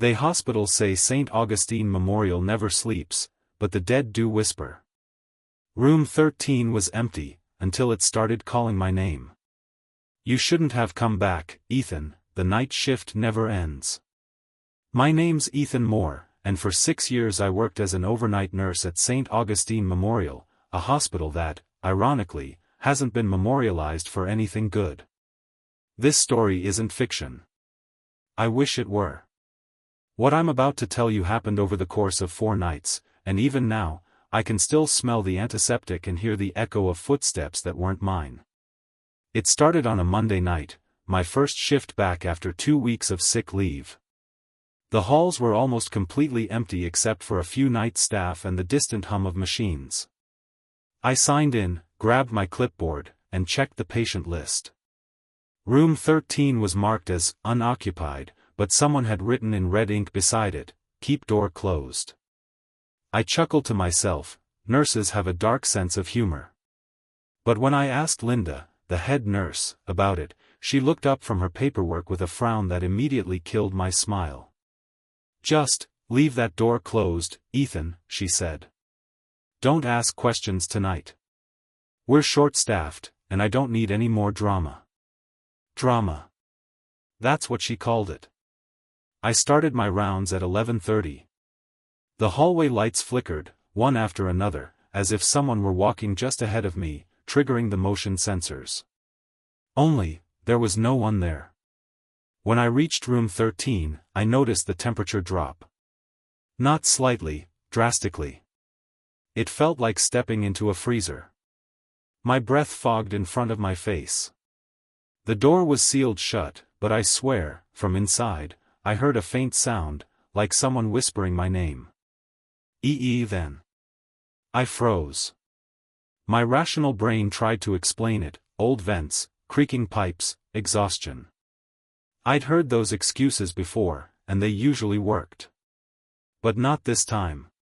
They hospitals say St. Augustine Memorial never sleeps, but the dead do whisper. Room 13 was empty, until it started calling my name. You shouldn't have come back, Ethan, the night shift never ends. My name's Ethan Moore, and for 6 years I worked as an overnight nurse at St. Augustine Memorial, a hospital that, ironically, hasn't been memorialized for anything good. This story isn't fiction. I wish it were. What I'm about to tell you happened over the course of 4 nights, and even now, I can still smell the antiseptic and hear the echo of footsteps that weren't mine. It started on a Monday night, my first shift back after 2 weeks of sick leave. The halls were almost completely empty except for a few night staff and the distant hum of machines. I signed in, grabbed my clipboard, and checked the patient list. Room 13 was marked as unoccupied, but someone had written in red ink beside it, "Keep door closed." I chuckled to myself, nurses have a dark sense of humor. But when I asked Linda, the head nurse, about it, she looked up from her paperwork with a frown that immediately killed my smile. "Just leave that door closed, Ethan," she said. "Don't ask questions tonight. We're short-staffed, and I don't need any more drama." Drama. That's what she called it. I started my rounds at 11:30. The hallway lights flickered, one after another, as if someone were walking just ahead of me, triggering the motion sensors. Only, there was no one there. When I reached room 13, I noticed the temperature drop. Not slightly, drastically. It felt like stepping into a freezer. My breath fogged in front of my face. The door was sealed shut, but I swear, from inside, I heard a faint sound, like someone whispering my name. Then. I froze. My rational brain tried to explain it: old vents, creaking pipes, exhaustion. I'd heard those excuses before, and they usually worked. But not this time.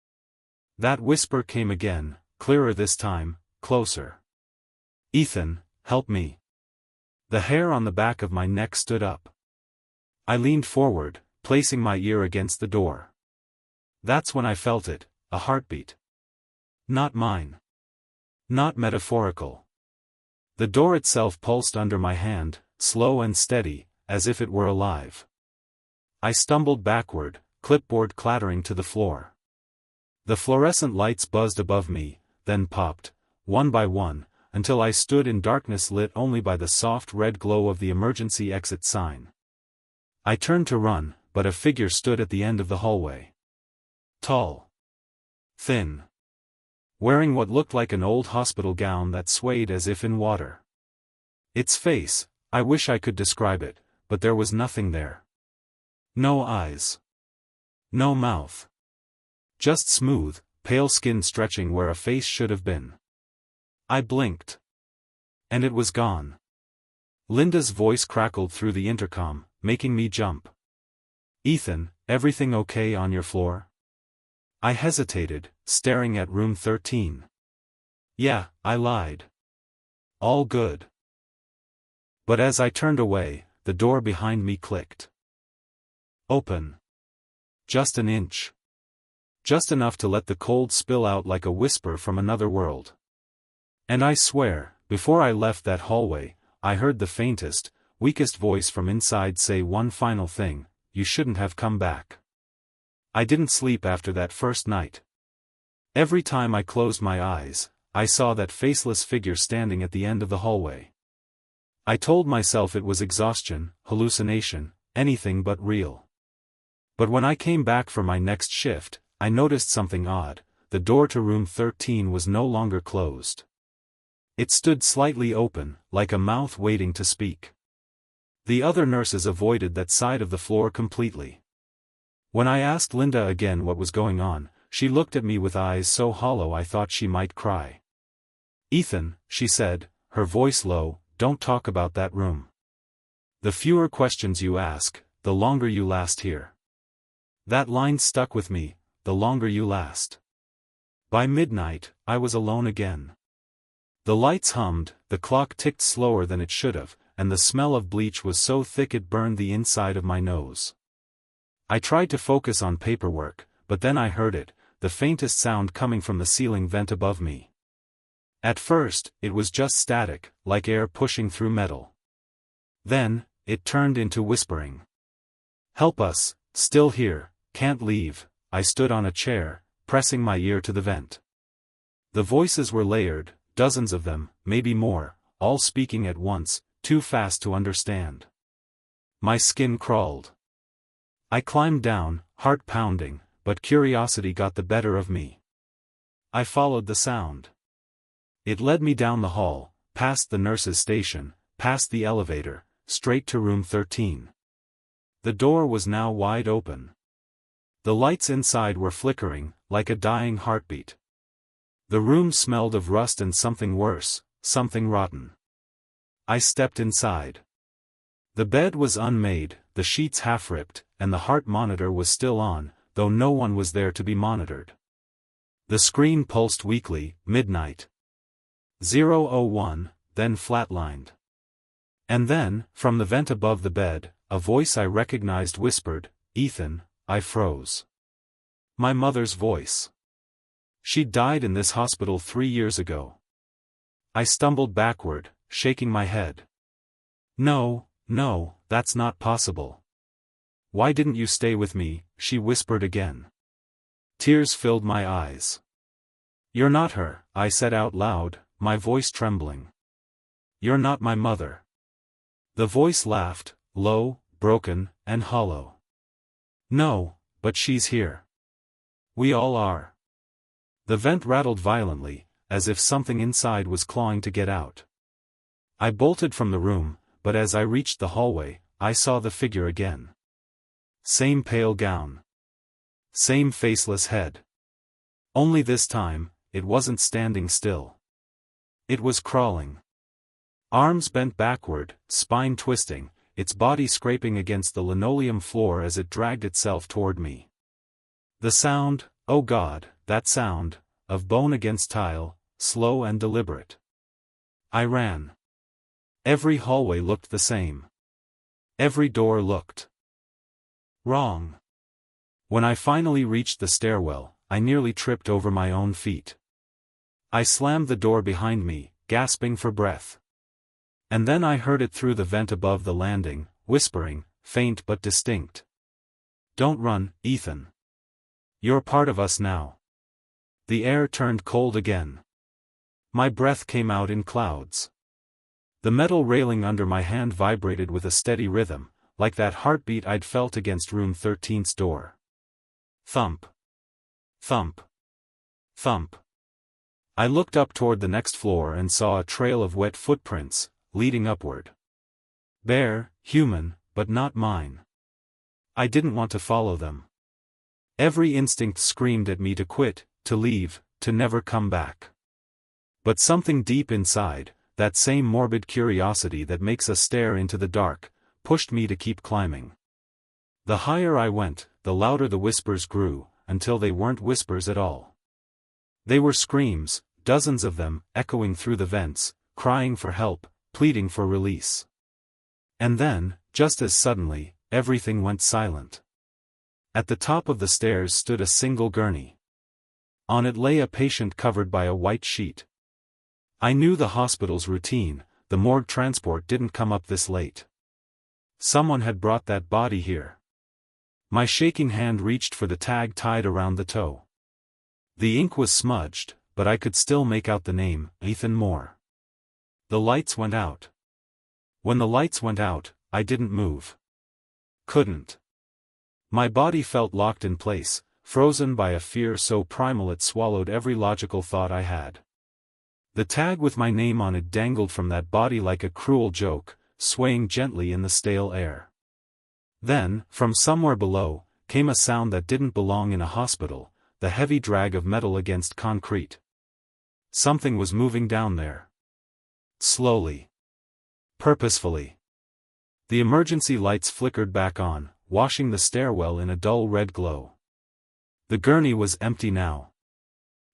That whisper came again, clearer this time, closer. "Ethan, help me." The hair on the back of my neck stood up. I leaned forward, placing my ear against the door. That's when I felt it, a heartbeat. Not mine. Not metaphorical. The door itself pulsed under my hand, slow and steady, as if it were alive. I stumbled backward, clipboard clattering to the floor. The fluorescent lights buzzed above me, then popped, one by one, until I stood in darkness lit only by the soft red glow of the emergency exit sign. I turned to run, but a figure stood at the end of the hallway. Tall. Thin. Wearing what looked like an old hospital gown that swayed as if in water. Its face, I wish I could describe it, but there was nothing there. No eyes. No mouth. Just smooth, pale skin stretching where a face should have been. I blinked. And it was gone. Linda's voice crackled through the intercom, making me jump. "Ethan, everything okay on your floor?" I hesitated, staring at room 13. "Yeah," I lied. "All good." But as I turned away, the door behind me clicked. Open. Just an inch. Just enough to let the cold spill out like a whisper from another world. And I swear, before I left that hallway, I heard the faintest, weakest voice from inside say one final thing: "You shouldn't have come back." I didn't sleep after that first night. Every time I closed my eyes, I saw that faceless figure standing at the end of the hallway. I told myself it was exhaustion, hallucination, anything but real. But when I came back for my next shift, I noticed something odd: the door to room 13 was no longer closed. It stood slightly open, like a mouth waiting to speak. The other nurses avoided that side of the floor completely. When I asked Linda again what was going on, she looked at me with eyes so hollow I thought she might cry. "Ethan," she said, her voice low, "don't talk about that room. The fewer questions you ask, the longer you last here." That line stuck with me: the longer you last. By midnight, I was alone again. The lights hummed, the clock ticked slower than it should have, and the smell of bleach was so thick it burned the inside of my nose. I tried to focus on paperwork, but then I heard it, the faintest sound coming from the ceiling vent above me. At first, it was just static, like air pushing through metal. Then, it turned into whispering. "Help us, still here, can't leave." I stood on a chair, pressing my ear to the vent. The voices were layered, dozens of them, maybe more, all speaking at once, too fast to understand. My skin crawled. I climbed down, heart pounding, but curiosity got the better of me. I followed the sound. It led me down the hall, past the nurse's station, past the elevator, straight to room 13. The door was now wide open. The lights inside were flickering, like a dying heartbeat. The room smelled of rust and something worse, something rotten. I stepped inside. The bed was unmade, the sheets half-ripped, and the heart monitor was still on, though no one was there to be monitored. The screen pulsed weakly, midnight. 001, then flatlined. And then, from the vent above the bed, a voice I recognized whispered, "Ethan." I froze. My mother's voice. She'd died in this hospital 3 years ago. I stumbled backward, shaking my head. "No, no, that's not possible." "Why didn't you stay with me?" she whispered again. Tears filled my eyes. "You're not her," I said out loud, my voice trembling. "You're not my mother." The voice laughed, low, broken, and hollow. "No, but she's here. We all are." The vent rattled violently, as if something inside was clawing to get out. I bolted from the room, but as I reached the hallway, I saw the figure again. Same pale gown. Same faceless head. Only this time, it wasn't standing still. It was crawling. Arms bent backward, spine twisting, its body scraping against the linoleum floor as it dragged itself toward me. The sound, oh God, that sound, of bone against tile, slow and deliberate. I ran. Every hallway looked the same. Every door looked wrong. When I finally reached the stairwell, I nearly tripped over my own feet. I slammed the door behind me, gasping for breath. And then I heard it through the vent above the landing, whispering, faint but distinct. "Don't run, Ethan. You're part of us now." The air turned cold again. My breath came out in clouds. The metal railing under my hand vibrated with a steady rhythm, like that heartbeat I'd felt against room 13's door. Thump. Thump. Thump. I looked up toward the next floor and saw a trail of wet footprints, leading upward. Bare, human, but not mine. I didn't want to follow them. Every instinct screamed at me to quit, to leave, to never come back. But something deep inside, that same morbid curiosity that makes us stare into the dark, pushed me to keep climbing. The higher I went, the louder the whispers grew, until they weren't whispers at all. They were screams, dozens of them, echoing through the vents, crying for help, pleading for release. And then, just as suddenly, everything went silent. At the top of the stairs stood a single gurney. On it lay a patient covered by a white sheet. I knew the hospital's routine, the morgue transport didn't come up this late. Someone had brought that body here. My shaking hand reached for the tag tied around the toe. The ink was smudged, but I could still make out the name, Ethan Moore. The lights went out. When the lights went out, I didn't move. Couldn't. My body felt locked in place, frozen by a fear so primal it swallowed every logical thought I had. The tag with my name on it dangled from that body like a cruel joke, swaying gently in the stale air. Then, from somewhere below, came a sound that didn't belong in a hospital, the heavy drag of metal against concrete. Something was moving down there. Slowly. Purposefully. The emergency lights flickered back on, washing the stairwell in a dull red glow. The gurney was empty now.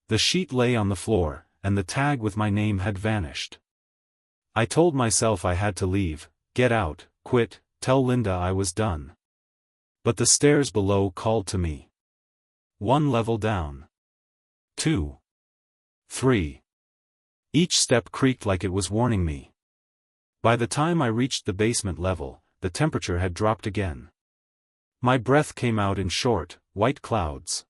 The sheet lay on the floor, and the tag with my name had vanished. I told myself I had to leave, get out, quit, tell Linda I was done. But the stairs below called to me. 1 level down. 2. 3. Each step creaked like it was warning me. By the time I reached the basement level, the temperature had dropped again. My breath came out in short, white clouds.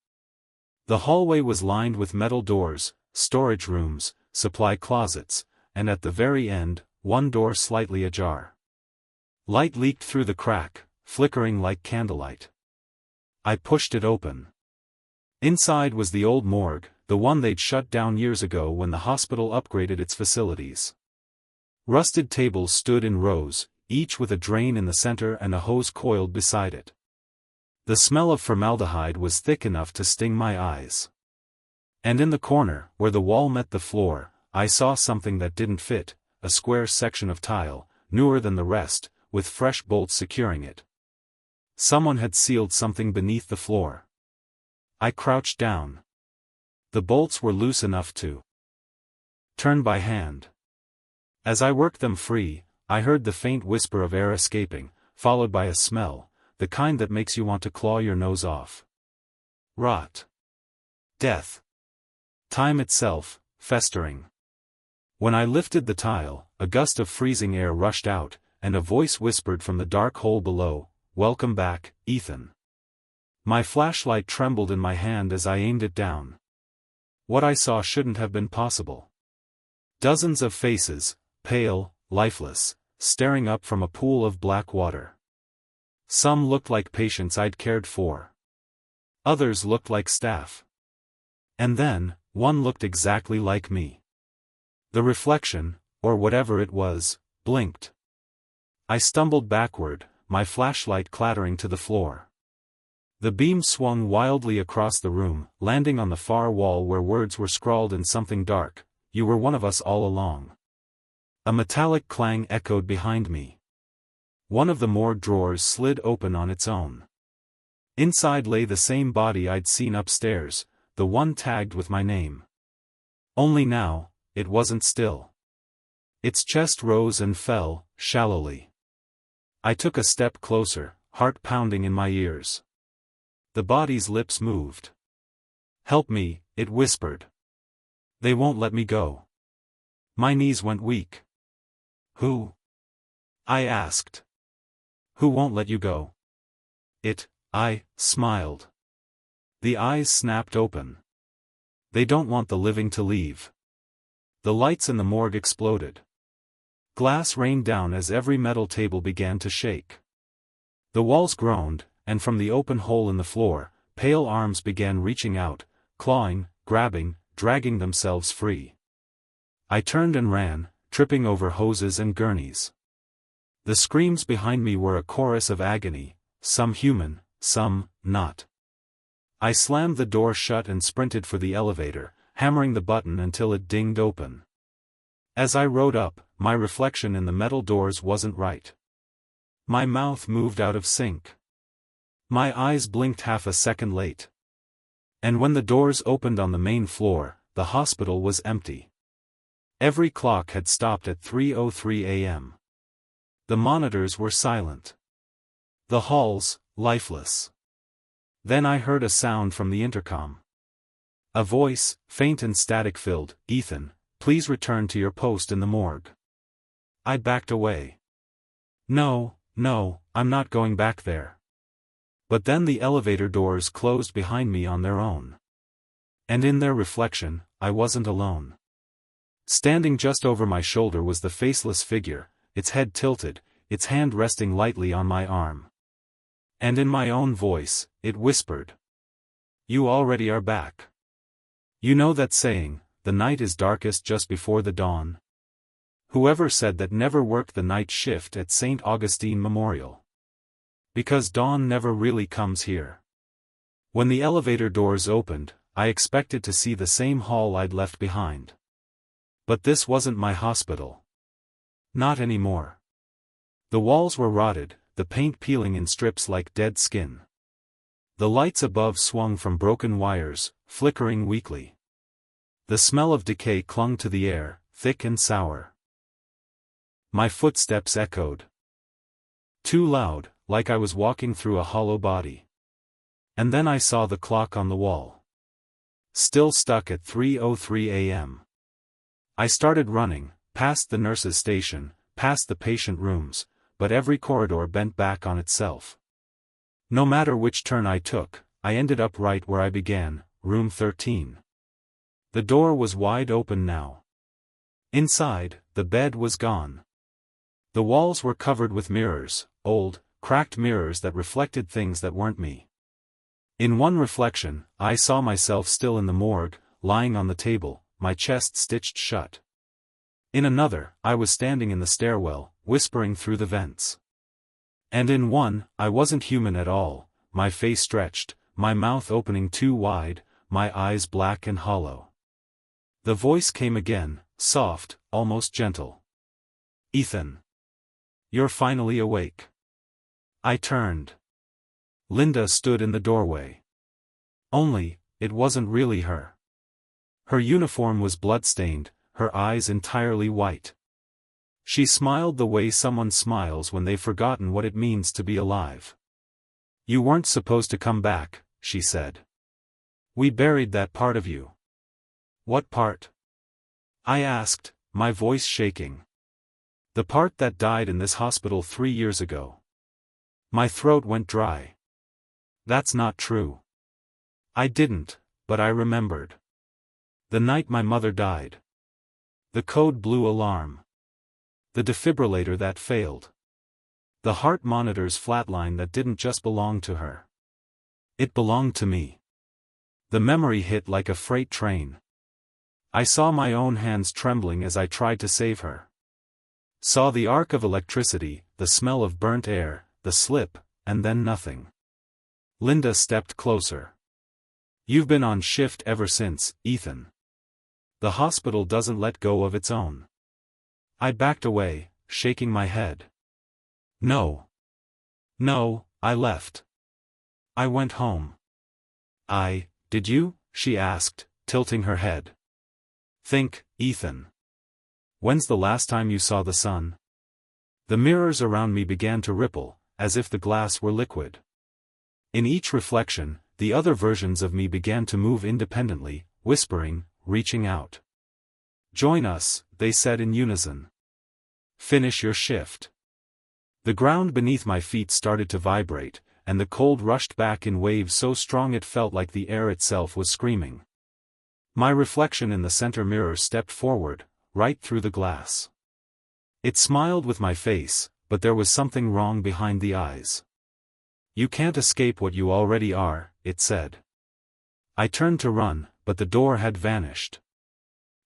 The hallway was lined with metal doors, storage rooms, supply closets, and at the very end, one door slightly ajar. Light leaked through the crack, flickering like candlelight. I pushed it open. Inside was the old morgue, the one they'd shut down years ago when the hospital upgraded its facilities. Rusted tables stood in rows, each with a drain in the center and a hose coiled beside it. The smell of formaldehyde was thick enough to sting my eyes. And in the corner, where the wall met the floor, I saw something that didn't fit, a square section of tile, newer than the rest, with fresh bolts securing it. Someone had sealed something beneath the floor. I crouched down. The bolts were loose enough to turn by hand. As I worked them free, I heard the faint whisper of air escaping, followed by a smell, the kind that makes you want to claw your nose off. Rot. Death. Time itself, festering. When I lifted the tile, a gust of freezing air rushed out, and a voice whispered from the dark hole below, "Welcome back, Ethan." My flashlight trembled in my hand as I aimed it down. What I saw shouldn't have been possible. Dozens of faces, pale, lifeless, staring up from a pool of black water. Some looked like patients I'd cared for. Others looked like staff. And then, one looked exactly like me. The reflection, or whatever it was, blinked. I stumbled backward, my flashlight clattering to the floor. The beam swung wildly across the room, landing on the far wall where words were scrawled in something dark, "You were one of us all along." A metallic clang echoed behind me. One of the morgue drawers slid open on its own. Inside lay the same body I'd seen upstairs, the one tagged with my name. Only now, it wasn't still. Its chest rose and fell, shallowly. I took a step closer, heart pounding in my ears. The body's lips moved. "Help me," it whispered. "They won't let me go." My knees went weak. "Who?" I asked. "Who won't let you go?" I smiled. The eyes snapped open. "They don't want the living to leave." The lights in the morgue exploded. Glass rained down as every metal table began to shake. The walls groaned, and from the open hole in the floor, pale arms began reaching out, clawing, grabbing, dragging themselves free. I turned and ran, tripping over hoses and gurneys. The screams behind me were a chorus of agony, some human, some not. I slammed the door shut and sprinted for the elevator, hammering the button until it dinged open. As I rode up, my reflection in the metal doors wasn't right. My mouth moved out of sync. My eyes blinked half a second late. And when the doors opened on the main floor, the hospital was empty. Every clock had stopped at 3:03 a.m. The monitors were silent. The halls, lifeless. Then I heard a sound from the intercom. A voice, faint and static-filled, "Ethan, please return to your post in the morgue." I backed away. No, I'm not going back there. But then the elevator doors closed behind me on their own. And in their reflection, I wasn't alone. Standing just over my shoulder was the faceless figure, its head tilted, its hand resting lightly on my arm. And in my own voice, it whispered, "You already are back. You know that saying, the night is darkest just before the dawn? Whoever said that never worked the night shift at St. Augustine Memorial. Because dawn never really comes here." When the elevator doors opened, I expected to see the same hall I'd left behind. But this wasn't my hospital. Not anymore. The walls were rotted, the paint peeling in strips like dead skin. The lights above swung from broken wires, flickering weakly. The smell of decay clung to the air, thick and sour. My footsteps echoed. Too loud, like I was walking through a hollow body. And then I saw the clock on the wall. Still stuck at 3:03 a.m. I started running, past the nurse's station, past the patient rooms, but every corridor bent back on itself. No matter which turn I took, I ended up right where I began, room 13. The door was wide open now. Inside, the bed was gone. The walls were covered with mirrors, old, cracked mirrors that reflected things that weren't me. In one reflection, I saw myself still in the morgue, lying on the table, my chest stitched shut. In another, I was standing in the stairwell, whispering through the vents. And in one, I wasn't human at all, my face stretched, my mouth opening too wide, my eyes black and hollow. The voice came again, soft, almost gentle. "Ethan. You're finally awake." I turned. Linda stood in the doorway. Only, it wasn't really her. Her uniform was blood-stained, her eyes entirely white. She smiled the way someone smiles when they've forgotten what it means to be alive. "You weren't supposed to come back," she said. "We buried that part of you." "What part?" I asked, my voice shaking. "The part that died in this hospital 3 years ago." My throat went dry. "That's not true." I didn't, but I remembered. The night my mother died. The code blue alarm. The defibrillator that failed. The heart monitor's flatline that didn't just belong to her. It belonged to me. The memory hit like a freight train. I saw my own hands trembling as I tried to save her. Saw the arc of electricity, the smell of burnt air, the slip, and then nothing. Linda stepped closer. "You've been on shift ever since, Ethan. The hospital doesn't let go of its own." I backed away, shaking my head. "No. No, I left. I went home." Did you?" she asked, tilting her head. "Think, Ethan. When's the last time you saw the sun?" The mirrors around me began to ripple, as if the glass were liquid. In each reflection, the other versions of me began to move independently, whispering, reaching out. "Join us," they said in unison. "Finish your shift." The ground beneath my feet started to vibrate, and the cold rushed back in waves so strong it felt like the air itself was screaming. My reflection in the center mirror stepped forward, right through the glass. It smiled with my face, but there was something wrong behind the eyes. "You can't escape what you already are," it said. I turned to run, but the door had vanished.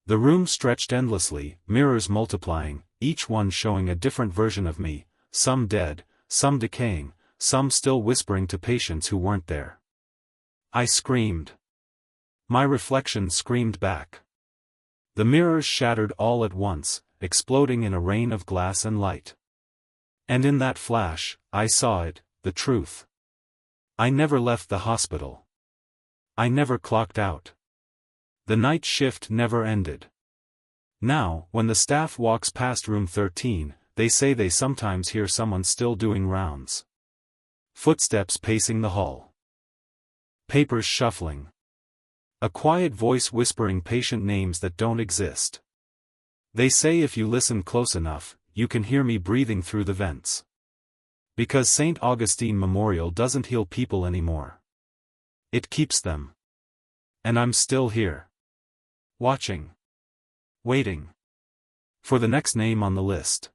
The room stretched endlessly, mirrors multiplying, each one showing a different version of me, some dead, some decaying, some still whispering to patients who weren't there. I screamed. My reflection screamed back. The mirrors shattered all at once, exploding in a rain of glass and light. And in that flash, I saw it, the truth. I never left the hospital. I never clocked out. The night shift never ended. Now, when the staff walks past room 13, they say they sometimes hear someone still doing rounds. Footsteps pacing the hall. Papers shuffling. A quiet voice whispering patient names that don't exist. They say if you listen close enough, you can hear me breathing through the vents. Because St. Augustine Memorial doesn't heal people anymore. It keeps them. And I'm still here. Watching. Waiting. For the next name on the list.